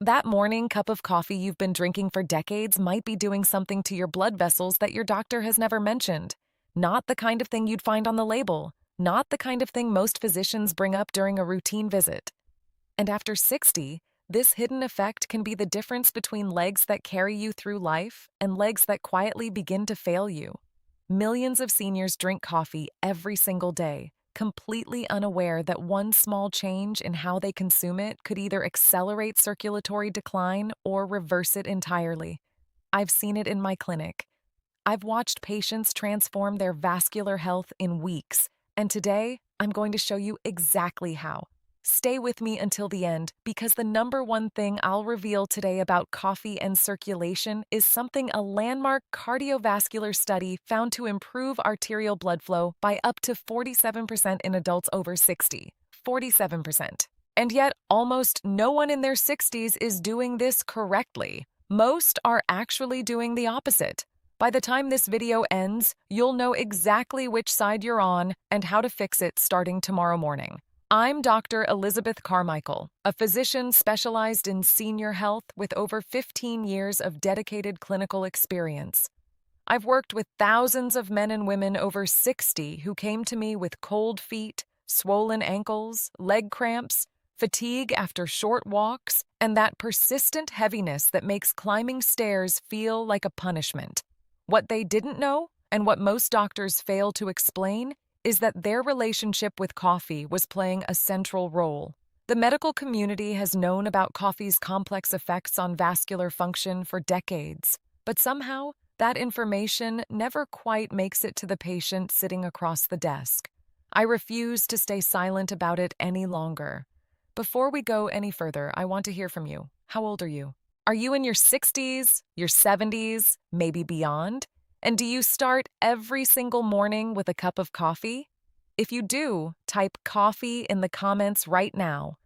That morning cup of coffee you've been drinking for decades might be doing something to your blood vessels that your doctor has never mentioned. Not the kind of thing you'd find on the label, not the kind of thing most physicians bring up during a routine visit. And after 60, this hidden effect can be the difference between legs that carry you through life and legs that quietly begin to fail you. Millions of seniors drink coffee every single day, completely unaware that one small change in how they consume it could either accelerate circulatory decline or reverse it entirely. I've seen it in my clinic. I've watched patients transform their vascular health in weeks, and today I'm going to show you exactly how. Stay with me until the end because the number one thing I'll reveal today about coffee and circulation is something a landmark cardiovascular study found to improve arterial blood flow by up to 47% in adults over 60. 47%. And yet, almost no one in their 60s is doing this correctly. Most are actually doing the opposite. By the time this video ends, you'll know exactly which side you're on and how to fix it starting tomorrow morning. I'm Dr. Elizabeth Carmichael, a physician specialized in senior health with over 15 years of dedicated clinical experience. I've worked with thousands of men and women over 60 who came to me with cold feet, swollen ankles, leg cramps, fatigue after short walks, and that persistent heaviness that makes climbing stairs feel like a punishment. What they didn't know, and what most doctors fail to explain, is that their relationship with coffee was playing a central role. The medical community has known about coffee's complex effects on vascular function for decades, but somehow that information never quite makes it to the patient sitting across the desk. I refuse to stay silent about it any longer. Before we go any further, I want to hear from you. How old are you? Are you in your 60s, your 70s, maybe beyond? And do you start every single morning with a cup of coffee? If you do, type coffee in the comments right now.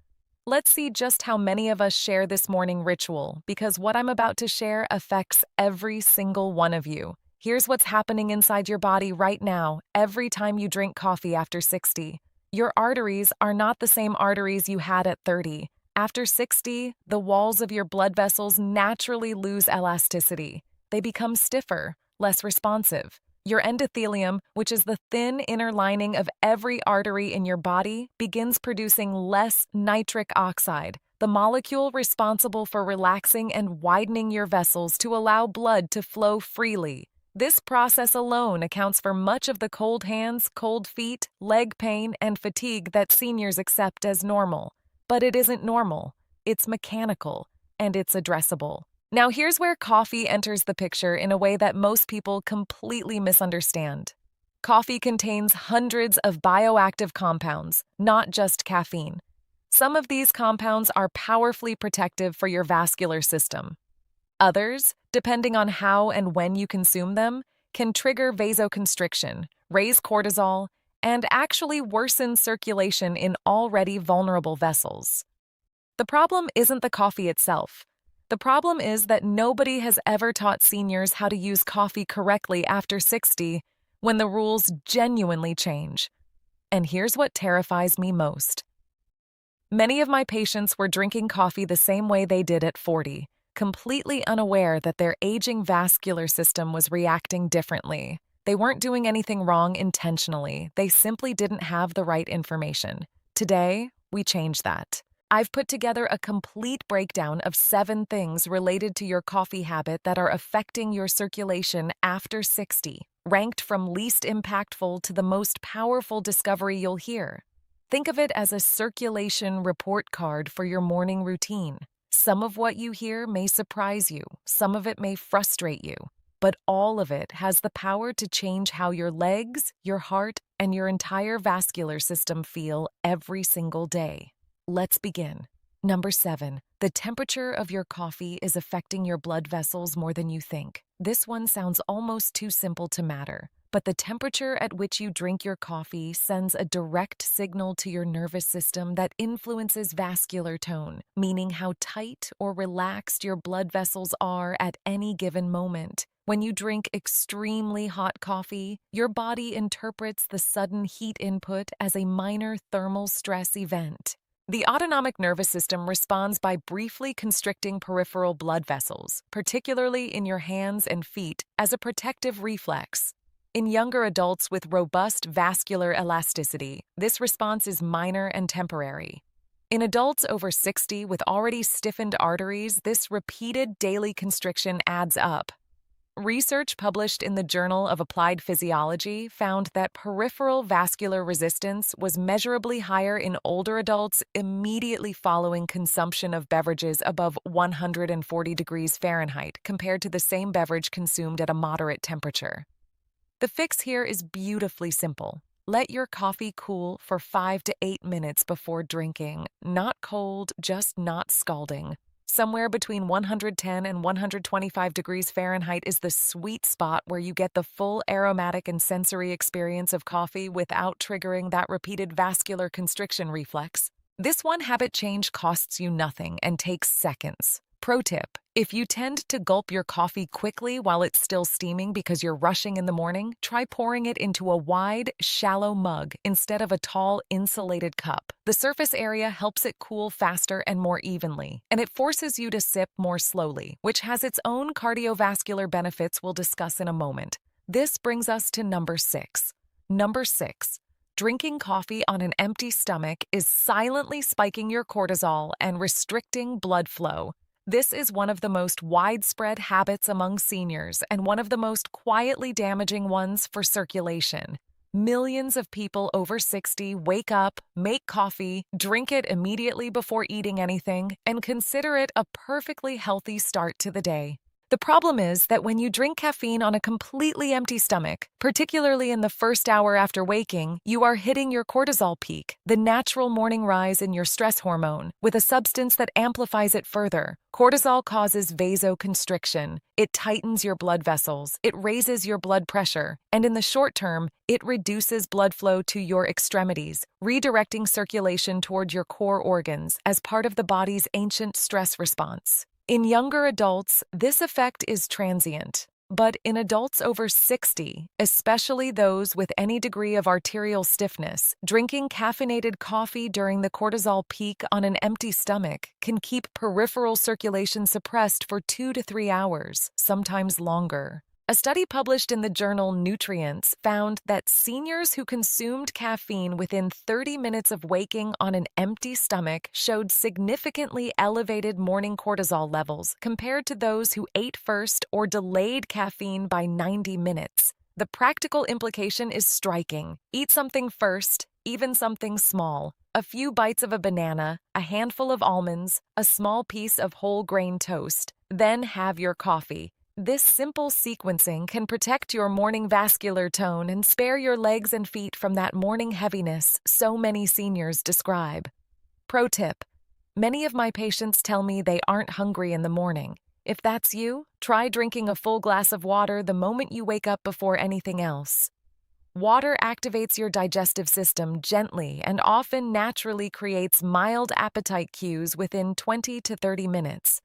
Let's see just how many of us share this morning ritual, because what I'm about to share affects every single one of you. Here's what's happening inside your body right now, every time you drink coffee after 60. Your arteries are not the same arteries you had at 30. After 60, the walls of your blood vessels naturally lose elasticity. They become stiffer, less responsive. Your endothelium, which is the thin inner lining of every artery in your body, begins producing less nitric oxide, the molecule responsible for relaxing and widening your vessels to allow blood to flow freely. This process alone accounts for much of the cold hands, cold feet, leg pain, and fatigue that seniors accept as normal. But it isn't normal. It's mechanical, and it's addressable. Now here's where coffee enters the picture in a way that most people completely misunderstand. Coffee contains hundreds of bioactive compounds, not just caffeine. Some of these compounds are powerfully protective for your vascular system. Others, depending on how and when you consume them, can trigger vasoconstriction, raise cortisol, and actually worsen circulation in already vulnerable vessels. The problem isn't the coffee itself. The problem is that nobody has ever taught seniors how to use coffee correctly after 60 when the rules genuinely change. And here's what terrifies me most. Many of my patients were drinking coffee the same way they did at 40, completely unaware that their aging vascular system was reacting differently. They weren't doing anything wrong intentionally. They simply didn't have the right information. Today, we change that. I've put together a complete breakdown of 7 things related to your coffee habit that are affecting your circulation after 60, ranked from least impactful to the most powerful discovery you'll hear. Think of it as a circulation report card for your morning routine. Some of what you hear may surprise you, some of it may frustrate you, but all of it has the power to change how your legs, your heart, and your entire vascular system feel every single day. Let's begin. Number 7, the temperature of your coffee is affecting your blood vessels more than you think. This one sounds almost too simple to matter, but the temperature at which you drink your coffee sends a direct signal to your nervous system that influences vascular tone, meaning how tight or relaxed your blood vessels are at any given moment. When you drink extremely hot coffee, your body interprets the sudden heat input as a minor thermal stress event. The autonomic nervous system responds by briefly constricting peripheral blood vessels, particularly in your hands and feet, as a protective reflex. In younger adults with robust vascular elasticity, this response is minor and temporary. In adults over 60 with already stiffened arteries, this repeated daily constriction adds up. Research published in the Journal of Applied Physiology found that peripheral vascular resistance was measurably higher in older adults immediately following consumption of beverages above 140 degrees Fahrenheit compared to the same beverage consumed at a moderate temperature. The fix here is beautifully simple. Let your coffee cool for 5 to 8 minutes before drinking. Not cold, just not scalding. Somewhere between 110 and 125 degrees Fahrenheit is the sweet spot where you get the full aromatic and sensory experience of coffee without triggering that repeated vascular constriction reflex. This one habit change costs you nothing and takes seconds. Pro tip: if you tend to gulp your coffee quickly while it's still steaming because you're rushing in the morning, try pouring it into a wide, shallow mug instead of a tall, insulated cup. The surface area helps it cool faster and more evenly, and it forces you to sip more slowly, which has its own cardiovascular benefits we'll discuss in a moment. This brings us to number 6. Number 6. Drinking coffee on an empty stomach is silently spiking your cortisol and restricting blood flow. This is one of the most widespread habits among seniors and one of the most quietly damaging ones for circulation. Millions of people over 60 wake up, make coffee, drink it immediately before eating anything, and consider it a perfectly healthy start to the day. The problem is that when you drink caffeine on a completely empty stomach, particularly in the first hour after waking, you are hitting your cortisol peak, the natural morning rise in your stress hormone, with a substance that amplifies it further. Cortisol causes vasoconstriction. It tightens your blood vessels, it raises your blood pressure, and in the short term, it reduces blood flow to your extremities, redirecting circulation toward your core organs as part of the body's ancient stress response. In younger adults, this effect is transient, but in adults over 60, especially those with any degree of arterial stiffness, drinking caffeinated coffee during the cortisol peak on an empty stomach can keep peripheral circulation suppressed for 2 to 3 hours, sometimes longer. A study published in the journal Nutrients found that seniors who consumed caffeine within 30 minutes of waking on an empty stomach showed significantly elevated morning cortisol levels compared to those who ate first or delayed caffeine by 90 minutes. The practical implication is striking. Eat something first, even something small. A few bites of a banana, a handful of almonds, a small piece of whole grain toast. Then have your coffee. This simple sequencing can protect your morning vascular tone and spare your legs and feet from that morning heaviness so many seniors describe. Pro tip: many of my patients tell me they aren't hungry in the morning. If that's you, try drinking a full glass of water the moment you wake up before anything else. Water activates your digestive system gently and often naturally creates mild appetite cues within 20 to 30 minutes.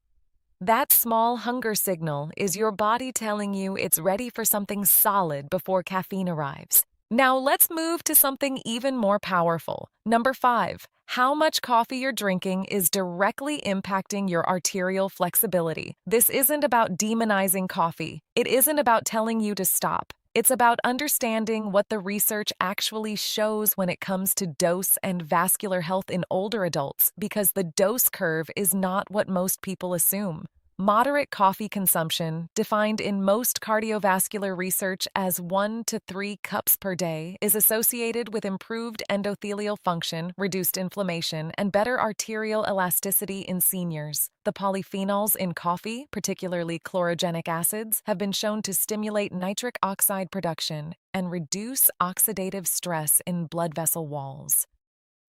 That small hunger signal is your body telling you it's ready for something solid before caffeine arrives. Now let's move to something even more powerful. Number 5. How much coffee you're drinking is directly impacting your arterial flexibility. This isn't about demonizing coffee. It isn't about telling you to stop. It's about understanding what the research actually shows when it comes to dose and vascular health in older adults, because the dose curve is not what most people assume. Moderate coffee consumption, defined in most cardiovascular research as 1 to 3 cups per day, is associated with improved endothelial function, reduced inflammation, and better arterial elasticity in seniors. The polyphenols in coffee, particularly chlorogenic acids, have been shown to stimulate nitric oxide production and reduce oxidative stress in blood vessel walls.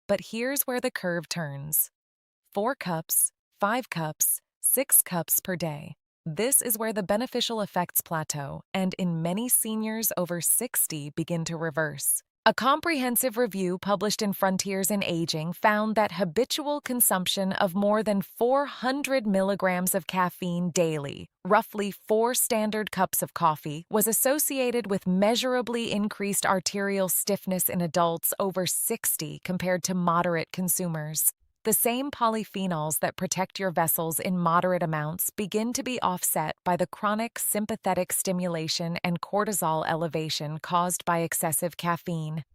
But here's where the curve turns. 4 cups, 5 cups, 6 cups per day. This is where the beneficial effects plateau and in many seniors over 60 begin to reverse. A comprehensive review published in Frontiers in Aging found that habitual consumption of more than 400 milligrams of caffeine daily, roughly 4 standard cups of coffee, was associated with measurably increased arterial stiffness in adults over 60 compared to moderate consumers. The same polyphenols that protect your vessels in moderate amounts begin to be offset by the chronic sympathetic stimulation and cortisol elevation caused by excessive caffeine.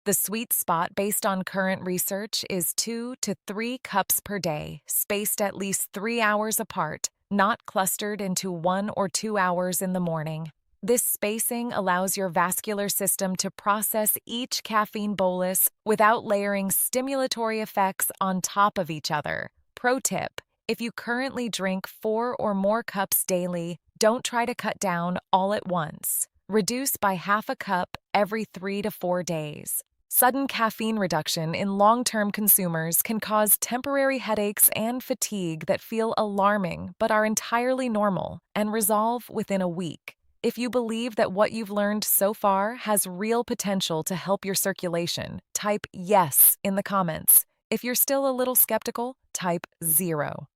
The sweet spot based on current research is 2 to 3 cups per day, spaced at least 3 hours apart, not clustered into 1 or 2 hours in the morning. This spacing allows your vascular system to process each caffeine bolus without layering stimulatory effects on top of each other. Pro tip: if you currently drink 4 or more cups daily, don't try to cut down all at once. Reduce by half a cup every 3 to 4 days. Sudden caffeine reduction in long-term consumers can cause temporary headaches and fatigue that feel alarming but are entirely normal and resolve within a week. If you believe that what you've learned so far has real potential to help your circulation, type yes in the comments. If you're still a little skeptical, type 0.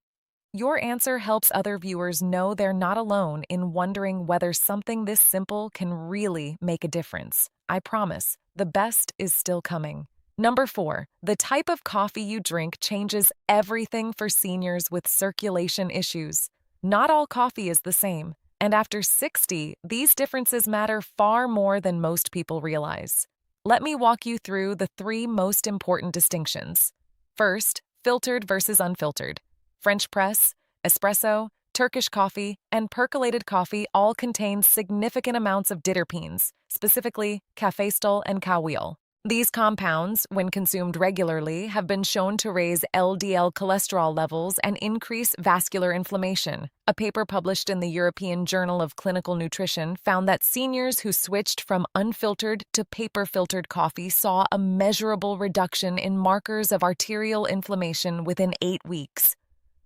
Your answer helps other viewers know they're not alone in wondering whether something this simple can really make a difference. I promise, the best is still coming. Number 4, the type of coffee you drink changes everything for seniors with circulation issues. Not all coffee is the same, and after 60, these differences matter far more than most people realize. Let me walk you through the 3 most important distinctions. First, filtered versus unfiltered. French press, espresso, Turkish coffee, and percolated coffee all contain significant amounts of diterpenes, specifically caffeine and caffeine. These compounds, when consumed regularly, have been shown to raise LDL cholesterol levels and increase vascular inflammation. A paper published in the European Journal of Clinical Nutrition found that seniors who switched from unfiltered to paper-filtered coffee saw a measurable reduction in markers of arterial inflammation within 8 weeks.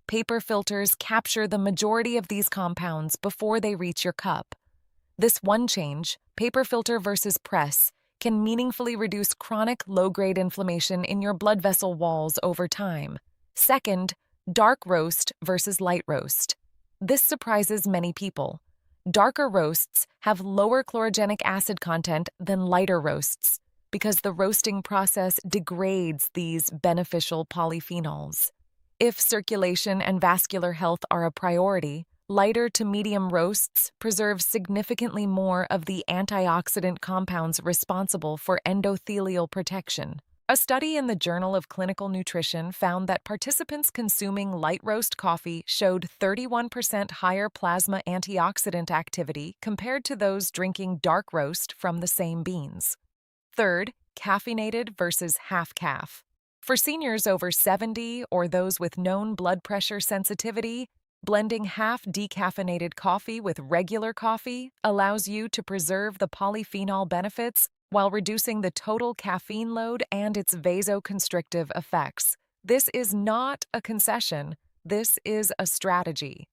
Paper filters capture the majority of these compounds before they reach your cup. This one change, paper filter versus press, can meaningfully reduce chronic low-grade inflammation in your blood vessel walls over time. Second, dark roast versus light roast. This surprises many people. Darker roasts have lower chlorogenic acid content than lighter roasts because the roasting process degrades these beneficial polyphenols. If circulation and vascular health are a priority, lighter to medium roasts preserve significantly more of the antioxidant compounds responsible for endothelial protection. A study in the Journal of Clinical Nutrition found that participants consuming light roast coffee showed 31% higher plasma antioxidant activity compared to those drinking dark roast from the same beans. Third, caffeinated versus half-caff. For seniors over 70 or those with known blood pressure sensitivity, blending half decaffeinated coffee with regular coffee allows you to preserve the polyphenol benefits while reducing the total caffeine load and its vasoconstrictive effects. This is not a concession. This is a strategy.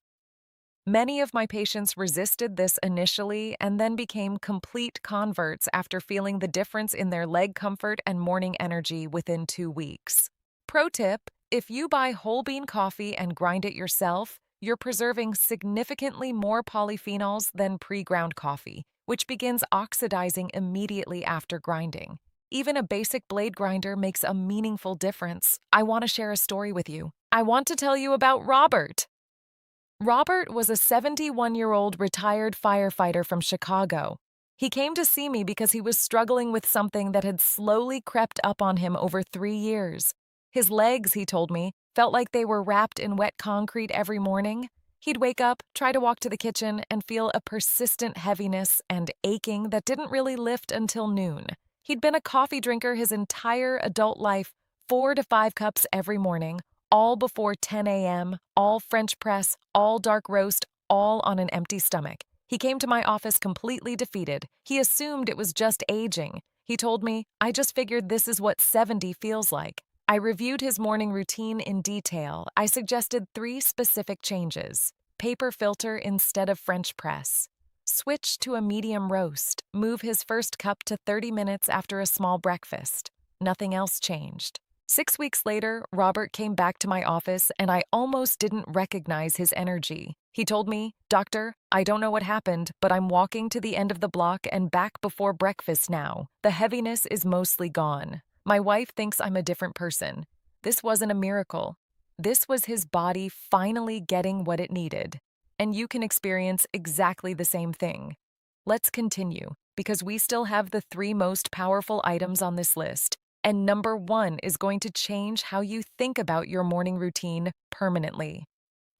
Many of my patients resisted this initially and then became complete converts after feeling the difference in their leg comfort and morning energy within 2 weeks. Pro tip: if you buy whole bean coffee and grind it yourself, you're preserving significantly more polyphenols than pre-ground coffee, which begins oxidizing immediately after grinding. Even a basic blade grinder makes a meaningful difference. I want to share a story with you. I want to tell you about Robert. Robert was a 71-year-old retired firefighter from Chicago. He came to see me because he was struggling with something that had slowly crept up on him over 3 years. His legs, he told me, felt like they were wrapped in wet concrete every morning. He'd wake up, try to walk to the kitchen, and feel a persistent heaviness and aching that didn't really lift until noon. He'd been a coffee drinker his entire adult life, 4 to 5 cups every morning, all before 10 a.m., all French press, all dark roast, all on an empty stomach. He came to my office completely defeated. He assumed it was just aging. He told me, "I just figured this is what 70 feels like." I reviewed his morning routine in detail. I suggested 3 specific changes. Paper filter instead of French press. Switch to a medium roast. Move his first cup to 30 minutes after a small breakfast. Nothing else changed. 6 weeks later, Robert came back to my office and I almost didn't recognize his energy. He told me, "Doctor, I don't know what happened, but I'm walking to the end of the block and back before breakfast now. The heaviness is mostly gone. My wife thinks I'm a different person." This wasn't a miracle. This was his body finally getting what it needed. And you can experience exactly the same thing. Let's continue, because we still have the three most powerful items on this list. And number one is going to change how you think about your morning routine permanently.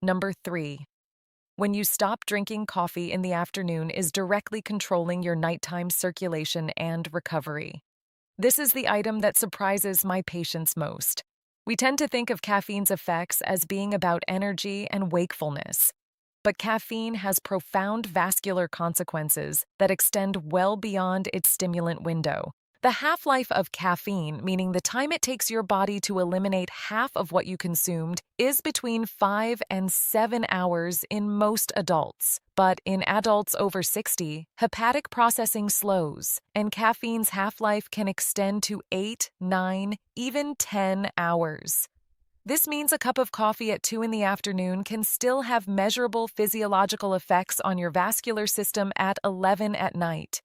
Number three, when you stop drinking coffee in the afternoon is directly controlling your nighttime circulation and recovery. This is the item that surprises my patients most. We tend to think of caffeine's effects as being about energy and wakefulness. But caffeine has profound vascular consequences that extend well beyond its stimulant window. The half-life of caffeine, meaning the time it takes your body to eliminate half of what you consumed, is between 5 and 7 hours in most adults. But in adults over 60, hepatic processing slows, and caffeine's half-life can extend to 8, 9, even 10 hours. This means a cup of coffee at 2 in the afternoon can still have measurable physiological effects on your vascular system at 11 at night.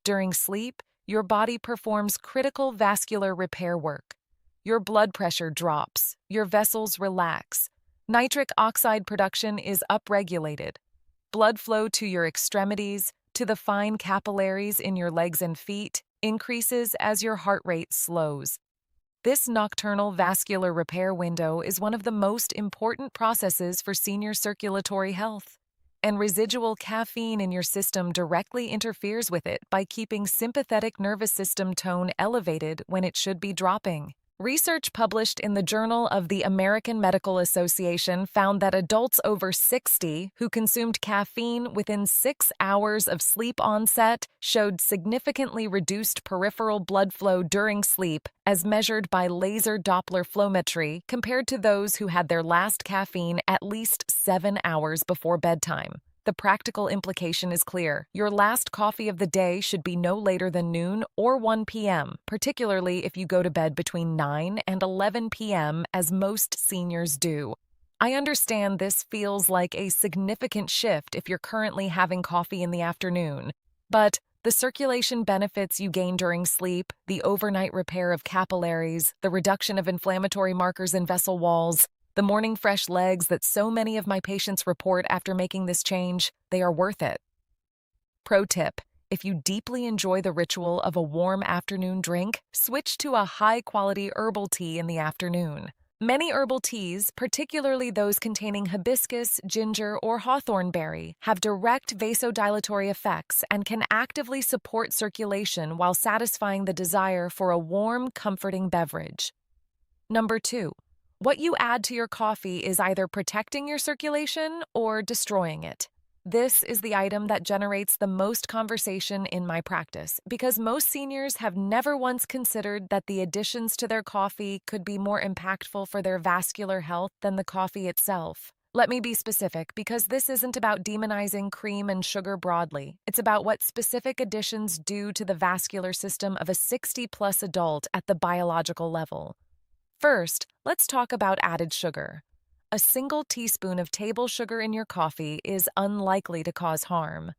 During sleep, your body performs critical vascular repair work. Your blood pressure drops, your vessels relax, nitric oxide production is upregulated. Blood flow to your extremities, to the fine capillaries in your legs and feet, increases as your heart rate slows. This nocturnal vascular repair window is one of the most important processes for senior circulatory health. And residual caffeine in your system directly interferes with it by keeping sympathetic nervous system tone elevated when it should be dropping. Research published in the Journal of the American Medical Association found that adults over 60 who consumed caffeine within 6 hours of sleep onset showed significantly reduced peripheral blood flow during sleep as measured by laser Doppler flowmetry compared to those who had their last caffeine at least 7 hours before bedtime. The practical implication is clear. Your last coffee of the day should be no later than noon or 1 p.m., particularly if you go to bed between 9 and 11 p.m., as most seniors do. I understand this feels like a significant shift if you're currently having coffee in the afternoon, but the circulation benefits you gain during sleep, the overnight repair of capillaries, the reduction of inflammatory markers in vessel walls, the morning fresh legs that so many of my patients report after making this change, they are worth it. Pro tip: if you deeply enjoy the ritual of a warm afternoon drink, switch to a high-quality herbal tea in the afternoon. Many herbal teas, particularly those containing hibiscus, ginger, or hawthorn berry, have direct vasodilatory effects and can actively support circulation while satisfying the desire for a warm, comforting beverage. Number 2. What you add to your coffee is either protecting your circulation or destroying it. This is the item that generates the most conversation in my practice because most seniors have never once considered that the additions to their coffee could be more impactful for their vascular health than the coffee itself. Let me be specific because this isn't about demonizing cream and sugar broadly. It's about what specific additions do to the vascular system of a 60-plus adult at the biological level. First, let's talk about added sugar. A single teaspoon of table sugar in your coffee is unlikely to cause harm.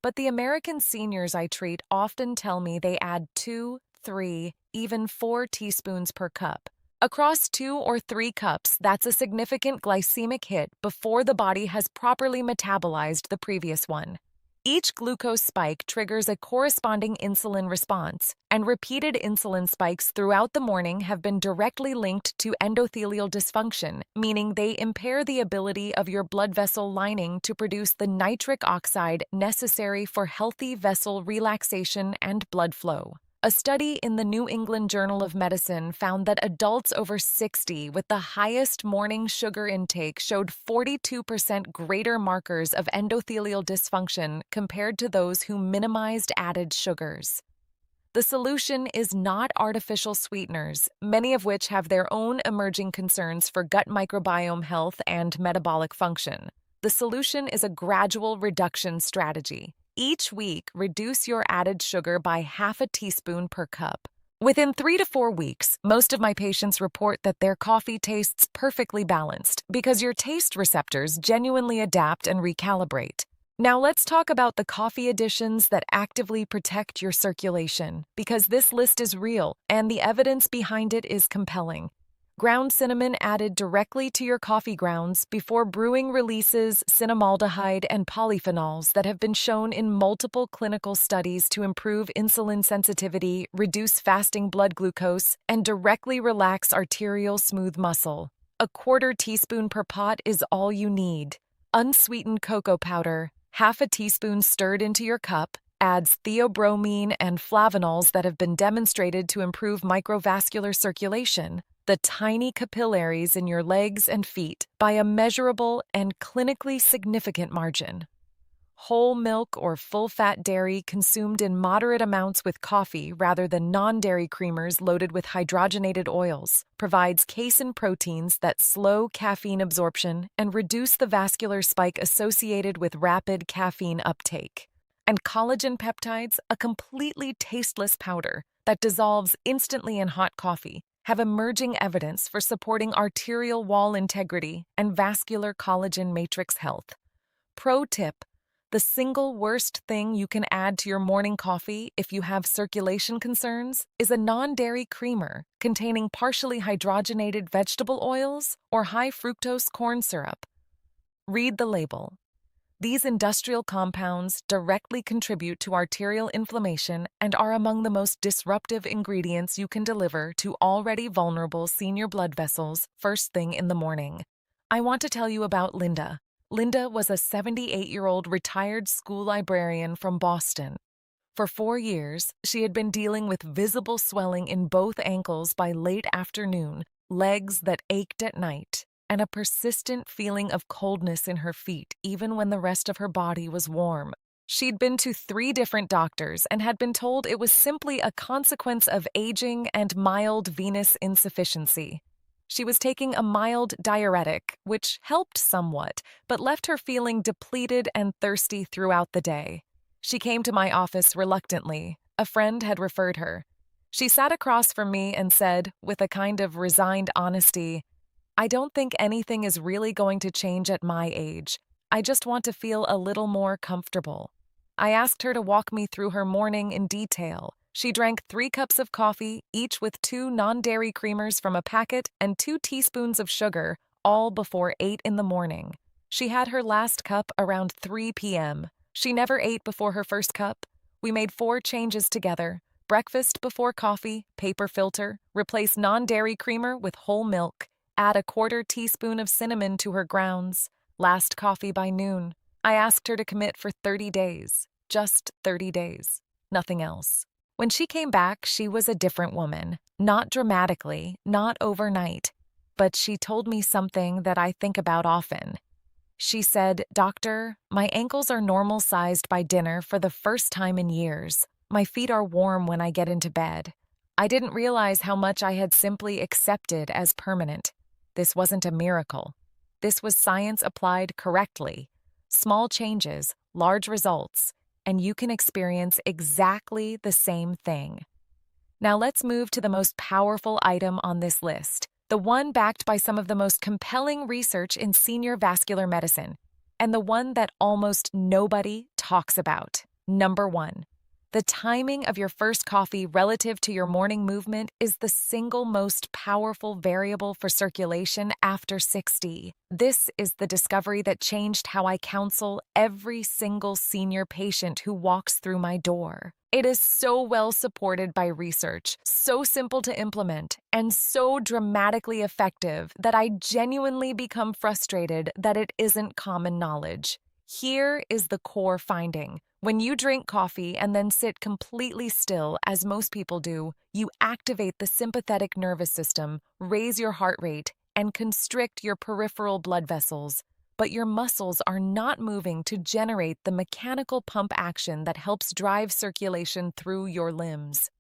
But the American seniors I treat often tell me they add 2, 3, even 4 teaspoons per cup. Across 2 or 3 cups, that's a significant glycemic hit before the body has properly metabolized the previous one. Each glucose spike triggers a corresponding insulin response, and repeated insulin spikes throughout the morning have been directly linked to endothelial dysfunction, meaning they impair the ability of your blood vessel lining to produce the nitric oxide necessary for healthy vessel relaxation and blood flow. A study in the New England Journal of Medicine found that adults over 60 with the highest morning sugar intake showed 42% greater markers of endothelial dysfunction compared to those who minimized added sugars. The solution is not artificial sweeteners, many of which have their own emerging concerns for gut microbiome health and metabolic function. The solution is a gradual reduction strategy. Each week, reduce your added sugar by half a teaspoon per cup. Within 3 to 4 weeks, most of my patients report that their coffee tastes perfectly balanced because your taste receptors genuinely adapt and recalibrate. Now let's talk about the coffee additions that actively protect your circulation, because this list is real and the evidence behind it is compelling. Ground cinnamon added directly to your coffee grounds before brewing releases cinnamaldehyde and polyphenols that have been shown in multiple clinical studies to improve insulin sensitivity, reduce fasting blood glucose, and directly relax arterial smooth muscle. A quarter teaspoon per pot is all you need. Unsweetened cocoa powder, half a teaspoon stirred into your cup, adds theobromine and flavonols that have been demonstrated to improve microvascular circulation, the tiny capillaries in your legs and feet, by a measurable and clinically significant margin. Whole milk or full-fat dairy consumed in moderate amounts with coffee rather than non-dairy creamers loaded with hydrogenated oils provides casein proteins that slow caffeine absorption and reduce the vascular spike associated with rapid caffeine uptake. And collagen peptides, a completely tasteless powder that dissolves instantly in hot coffee, have emerging evidence for supporting arterial wall integrity and vascular collagen matrix health. Pro tip: the single worst thing you can add to your morning coffee if you have circulation concerns is a non-dairy creamer containing partially hydrogenated vegetable oils or high fructose corn syrup. Read the label. These industrial compounds directly contribute to arterial inflammation and are among the most disruptive ingredients you can deliver to already vulnerable senior blood vessels first thing in the morning. I want to tell you about Linda. Linda was a 78-year-old retired school librarian from Boston. For 4 years, she had been dealing with visible swelling in both ankles by late afternoon, legs that ached at night, and a persistent feeling of coldness in her feet even when the rest of her body was warm. She'd been to 3 different doctors and had been told it was simply a consequence of aging and mild venous insufficiency. She was taking a mild diuretic, which helped somewhat, but left her feeling depleted and thirsty throughout the day. She came to my office reluctantly. A friend had referred her. She sat across from me and said, with a kind of resigned honesty, "I don't think anything is really going to change at my age. I just want to feel a little more comfortable." I asked her to walk me through her morning in detail. She drank 3 cups of coffee, each with 2 non-dairy creamers from a packet and 2 teaspoons of sugar, all before 8 in the morning. She had her last cup around 3 p.m. She never ate before her first cup. We made 4 changes together. Breakfast before coffee, paper filter, replace non-dairy creamer with whole milk, add a quarter teaspoon of cinnamon to her grounds, last coffee by noon. I asked her to commit for 30 days, just 30 days, nothing else. When she came back, she was a different woman, not dramatically, not overnight, but she told me something that I think about often. She said, "Doctor, my ankles are normal-sized by dinner for the first time in years. My feet are warm when I get into bed. I didn't realize how much I had simply accepted as permanent. This wasn't a miracle. This was science applied correctly. Small changes, large results, and you can experience exactly the same thing." Now let's move to the most powerful item on this list, the one backed by some of the most compelling research in senior vascular medicine, and the one that almost nobody talks about. Number 1. The timing of your first coffee relative to your morning movement is the single most powerful variable for circulation after 60. This is the discovery that changed how I counsel every single senior patient who walks through my door. It is so well supported by research, so simple to implement, and so dramatically effective that I genuinely become frustrated that it isn't common knowledge. Here is the core finding. When you drink coffee and then sit completely still, as most people do, you activate the sympathetic nervous system, raise your heart rate, and constrict your peripheral blood vessels. But your muscles are not moving to generate the mechanical pump action that helps drive circulation through your limbs.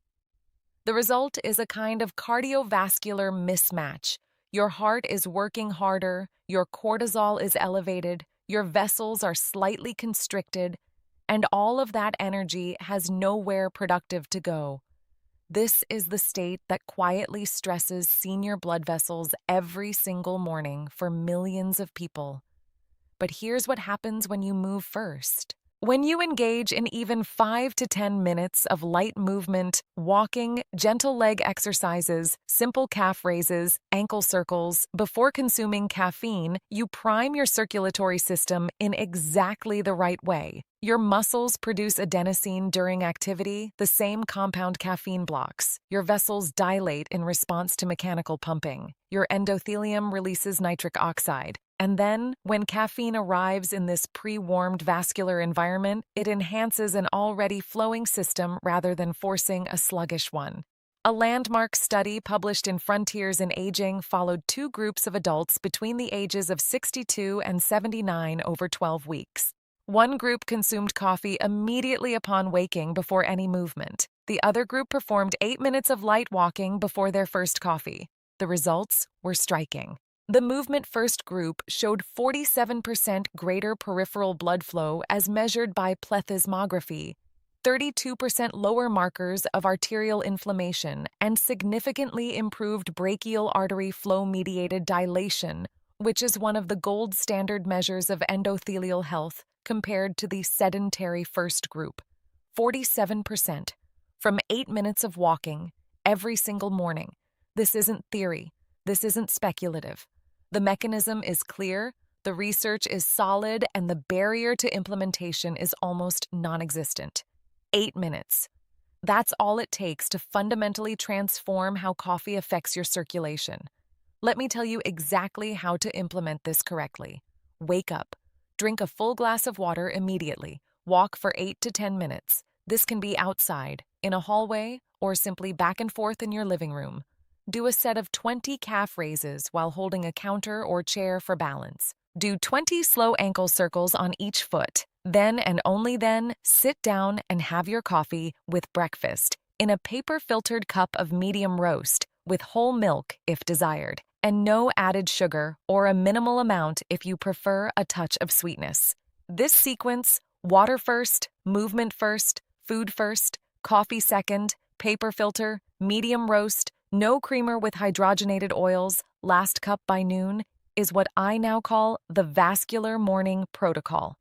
The result is a kind of cardiovascular mismatch. Your heart is working harder, your cortisol is elevated, your vessels are slightly constricted, and all of that energy has nowhere productive to go. This is the state that quietly stresses senior blood vessels every single morning for millions of people. But here's what happens when you move first. When you engage in even 5 to 10 minutes of light movement, walking, gentle leg exercises, simple calf raises, ankle circles, before consuming caffeine, you prime your circulatory system in exactly the right way. Your muscles produce adenosine during activity, the same compound caffeine blocks. Your vessels dilate in response to mechanical pumping. Your endothelium releases nitric oxide. And then, when caffeine arrives in this pre-warmed vascular environment, it enhances an already flowing system rather than forcing a sluggish one. A landmark study published in Frontiers in Aging followed two groups of adults between the ages of 62 and 79 over 12 weeks. One group consumed coffee immediately upon waking before any movement. The other group performed 8 minutes of light walking before their first coffee. The results were striking. The movement-first group showed 47% greater peripheral blood flow as measured by plethysmography, 32% lower markers of arterial inflammation, and significantly improved brachial artery flow-mediated dilation, which is one of the gold standard measures of endothelial health compared to the sedentary first group. 47% from 8 minutes of walking every single morning. This isn't theory. This isn't speculative. The mechanism is clear, the research is solid, and the barrier to implementation is almost non-existent. 8 minutes. That's all it takes to fundamentally transform how coffee affects your circulation. Let me tell you exactly how to implement this correctly. Wake up. Drink a full glass of water immediately. Walk for 8 to 10 minutes. This can be outside, in a hallway, or simply back and forth in your living room. Do a set of 20 calf raises while holding a counter or chair for balance. Do 20 slow ankle circles on each foot. Then and only then, sit down and have your coffee with breakfast in a paper-filtered cup of medium roast with whole milk if desired, and no added sugar or a minimal amount if you prefer a touch of sweetness. This sequence, water first, movement first, food first, coffee second, paper filter, medium roast, no creamer with hydrogenated oils, last cup by noon, is what I now call the vascular morning protocol.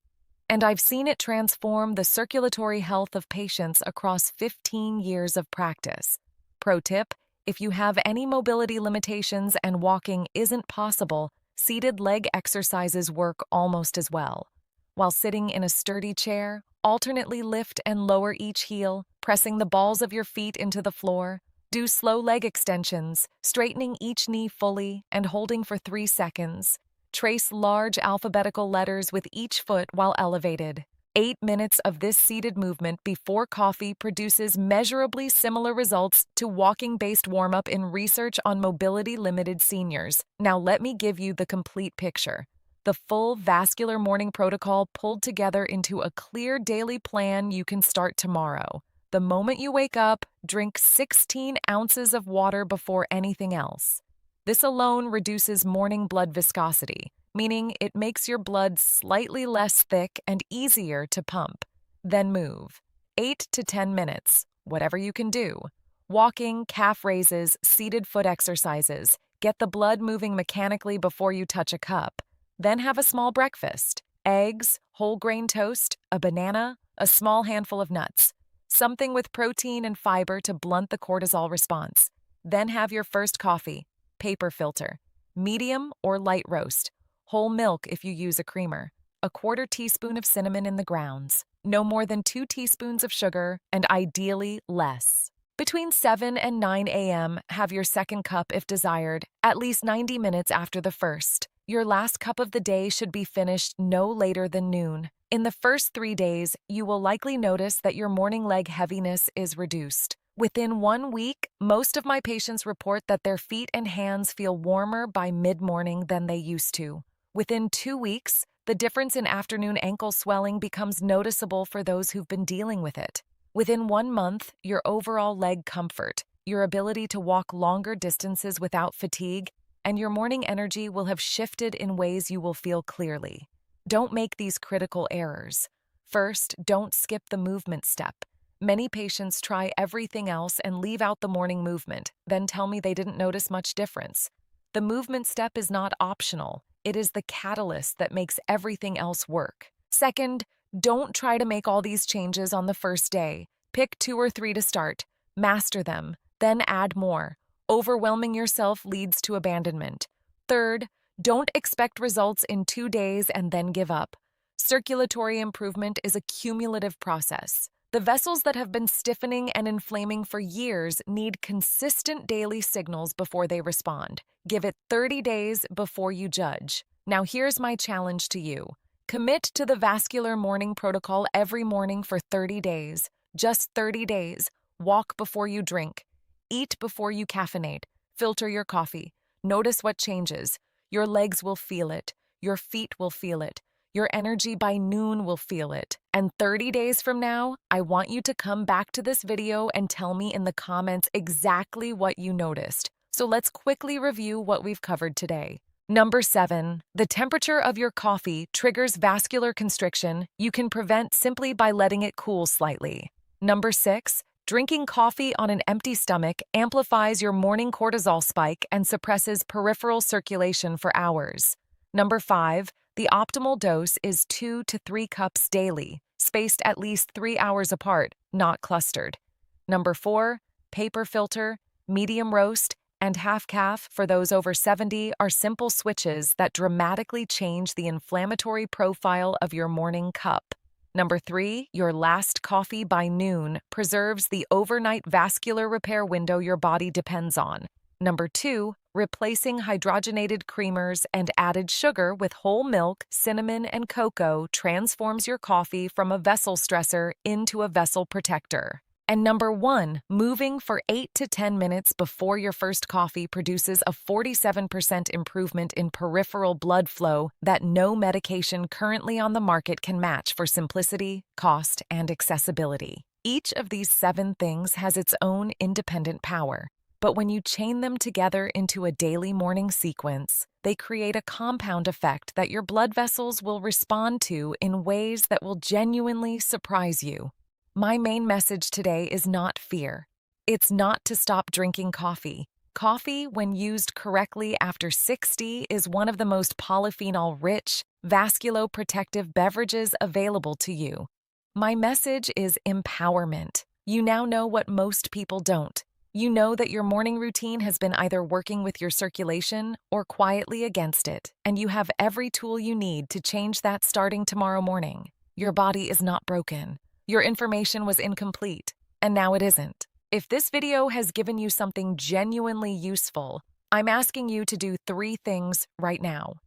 And I've seen it transform the circulatory health of patients across 15 years of practice. Pro tip, if you have any mobility limitations and walking isn't possible, seated leg exercises work almost as well. While sitting in a sturdy chair, alternately lift and lower each heel, pressing the balls of your feet into the floor. Do slow leg extensions, straightening each knee fully and holding for 3 seconds. Trace large alphabetical letters with each foot while elevated. 8 minutes of this seated movement before coffee produces measurably similar results to walking-based warm-up in research on mobility-limited seniors. Now let me give you the complete picture. The full vascular morning protocol pulled together into a clear daily plan you can start tomorrow. The moment you wake up, drink 16 ounces of water before anything else. This alone reduces morning blood viscosity, meaning it makes your blood slightly less thick and easier to pump. Then move. 8 to 10 minutes, whatever you can do. Walking, calf raises, seated foot exercises. Get the blood moving mechanically before you touch a cup. Then have a small breakfast. Eggs, whole grain toast, a banana, a small handful of nuts. Something with protein and fiber to blunt the cortisol response. Then have your first coffee, paper filter, medium or light roast, whole milk if you use a creamer, a 1/4 teaspoon of cinnamon in the grounds, no more than 2 teaspoons of sugar, and ideally less. Between 7 and 9 a.m., have your second cup if desired, at least 90 minutes after the first. Your last cup of the day should be finished no later than noon. In the first 3 days, you will likely notice that your morning leg heaviness is reduced. Within 1 week, most of my patients report that their feet and hands feel warmer by mid-morning than they used to. Within 2 weeks, the difference in afternoon ankle swelling becomes noticeable for those who've been dealing with it. Within 1 month, your overall leg comfort, your ability to walk longer distances without fatigue, and your morning energy will have shifted in ways you will feel clearly. Don't make these critical errors. First, don't skip the movement step. Many patients try everything else and leave out the morning movement, then tell me they didn't notice much difference. The movement step is not optional. It is the catalyst that makes everything else work. Second, Don't try to make all these changes on the first day. Pick 2 or 3 to start. Master them, then add more. Overwhelming yourself leads to abandonment. Third, don't expect results in 2 days and then give up. Circulatory improvement is a cumulative process. The vessels that have been stiffening and inflaming for years need consistent daily signals before they respond. Give it 30 days before you judge. Now here's my challenge to you. Commit to the vascular morning protocol every morning for 30 days. Just 30 days. Walk before you drink. Eat before you caffeinate. Filter your coffee. Notice what changes. Your legs will feel it. Your feet will feel it. Your energy by noon will feel it. And 30 days from now, I want you to come back to this video and tell me in the comments exactly what you noticed. So let's quickly review what we've covered today. Number 7, the temperature of your coffee triggers vascular constriction you can prevent simply by letting it cool slightly. Number 6, drinking coffee on an empty stomach amplifies your morning cortisol spike and suppresses peripheral circulation for hours. Number 5, the optimal dose is 2 to 3 cups daily, spaced at least 3 hours apart, not clustered. Number 4, paper filter, medium roast, and half calf for those over 70 are simple switches that dramatically change the inflammatory profile of your morning cup. Number 3, your last coffee by noon preserves the overnight vascular repair window your body depends on. Number 2, replacing hydrogenated creamers and added sugar with whole milk, cinnamon, and cocoa transforms your coffee from a vessel stressor into a vessel protector. And number 1, moving for 8 to 10 minutes before your first coffee produces a 47% improvement in peripheral blood flow that no medication currently on the market can match for simplicity, cost, and accessibility. Each of these 7 things has its own independent power. But when you chain them together into a daily morning sequence, they create a compound effect that your blood vessels will respond to in ways that will genuinely surprise you. My main message today is not fear. It's not to stop drinking coffee. Coffee, when used correctly after 60, is one of the most polyphenol-rich, vasculoprotective beverages available to you. My message is empowerment. You now know what most people don't. You know that your morning routine has been either working with your circulation or quietly against it, and you have every tool you need to change that starting tomorrow morning. Your body is not broken. Your information was incomplete, and now it isn't. If this video has given you something genuinely useful, I'm asking you to do 3 things right now.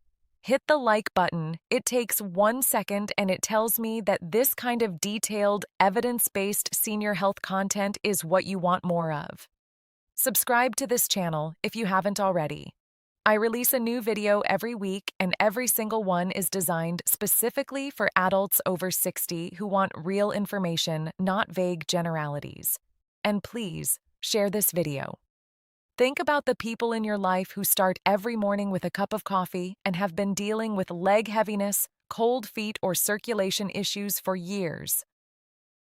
Hit the like button. It takes 1 second and it tells me that this kind of detailed, evidence-based senior health content is what you want more of. Subscribe to this channel if you haven't already. I release a new video every week, and every single one is designed specifically for adults over 60 who want real information, not vague generalities. And please, share this video. Think about the people in your life who start every morning with a cup of coffee and have been dealing with leg heaviness, cold feet, or circulation issues for years.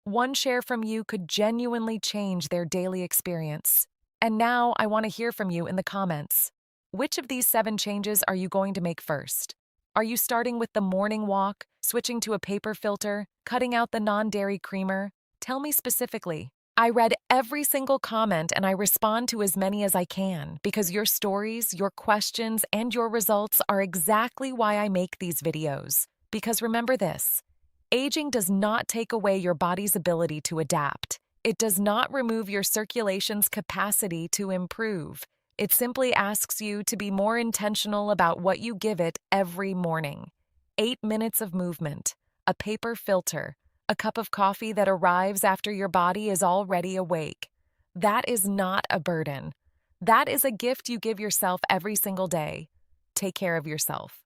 One share from you could genuinely change their daily experience. And now I want to hear from you in the comments. Which of these 7 changes are you going to make first? Are you starting with the morning walk, switching to a paper filter, cutting out the non-dairy creamer? Tell me specifically. I read every single comment and I respond to as many as I can because your stories, your questions, and your results are exactly why I make these videos. Because remember this, aging does not take away your body's ability to adapt. It does not remove your circulation's capacity to improve. It simply asks you to be more intentional about what you give it every morning. 8 minutes of movement, a paper filter, a cup of coffee that arrives after your body is already awake. That is not a burden. That is a gift you give yourself every single day. Take care of yourself.